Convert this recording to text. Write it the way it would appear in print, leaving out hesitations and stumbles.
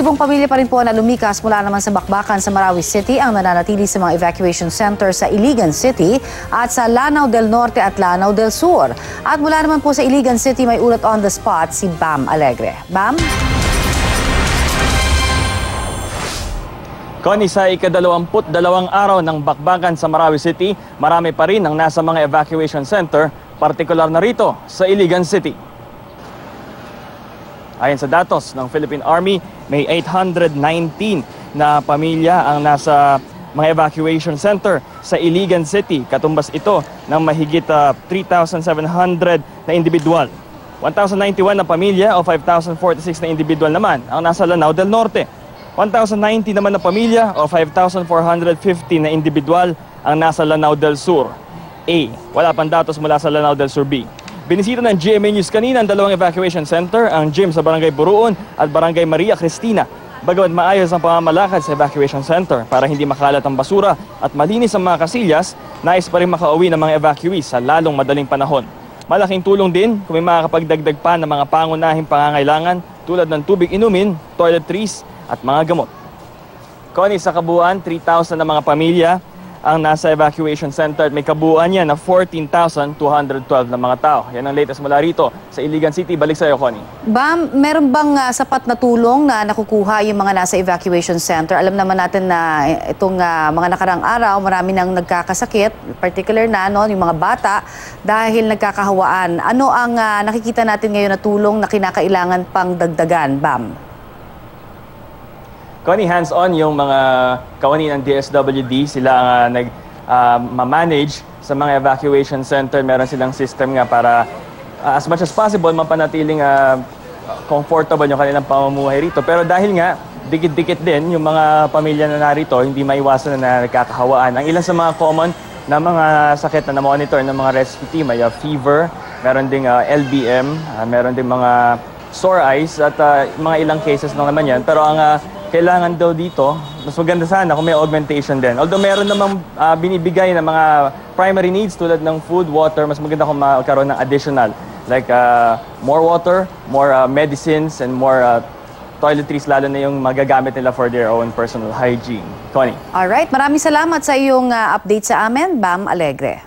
Libo-libong pamilya pa rin po na lumikas mula naman sa Bakbakan sa Marawi City ang nananatili sa mga evacuation center sa Iligan City at sa Lanao del Norte at Lanao del Sur. At mula naman po sa Iligan City may ulat on the spot si Bam Alegre. Bam? Connie, sa ika-22 araw ng bakbakan sa Marawi City, marami pa rin ang nasa mga evacuation center, partikular na rito sa Iligan City. Ayon sa datos ng Philippine Army, may 819 na pamilya ang nasa mga evacuation center sa Iligan City. Katumbas ito ng mahigit 3,700 na individual. 1,091 na pamilya o 5,046 na individual naman ang nasa Lanao del Norte. 1,090 naman na pamilya o 5,450 na individual ang nasa Lanao del Sur A. Wala pang datos mula sa Lanao del Sur B. Binisita ng GMA News kanina ang dalawang evacuation center, ang gym sa Barangay Buruon at Barangay Maria Cristina. Bagamat maayos ang pamamalakad sa evacuation center para hindi makalat ang basura at malinis ang mga kasilyas, nais pa rin makauwi ng mga evacuees sa lalong madaling panahon. Malaking tulong din kung may makakapagdagdag pa ng mga pangunahing pangangailangan tulad ng tubig inumin, toiletries at mga gamot. Connie, sa kabuuan, 3,000 na mga pamilya ang nasa evacuation center at may kabuuan yan na 14,212 na mga tao. Yan ang latest mula rito sa Iligan City. Balik sa iyo, Connie. Bam, meron bang sapat na tulong na nakukuha yung mga nasa evacuation center? Alam naman natin na itong mga nakarang araw, marami nang nagkakasakit, particular na yung mga bata dahil nagkakahawaan. Ano ang nakikita natin ngayon na tulong na kinakailangan pang dagdagan, Bam? Connie, hands-on yung mga kawani ng DSWD. Sila ang nag-manage sa mga evacuation center. Meron silang system nga para as much as possible mapanatiling comfortable yung kanilang pamumuhay rito. Pero dahil nga, dikit-dikit din yung mga pamilya na narito, hindi maiwasan na nagkakahawaan. Ang ilan sa mga common na mga sakit na na-monitor ng mga rescue team ay fever, meron ding LBM, meron ding mga sore eyes at mga ilang cases lang naman yan. Pero ang kailangan daw dito, mas maganda sana kung may augmentation din. Although meron namang binibigay na mga primary needs tulad ng food, water, mas maganda kung magkaroon ng additional. Like more water, more medicines, and more toiletries, lalo na yung magagamit nila for their own personal hygiene. Connie. Alright, maraming salamat sa iyong update sa amin, Bam Alegre.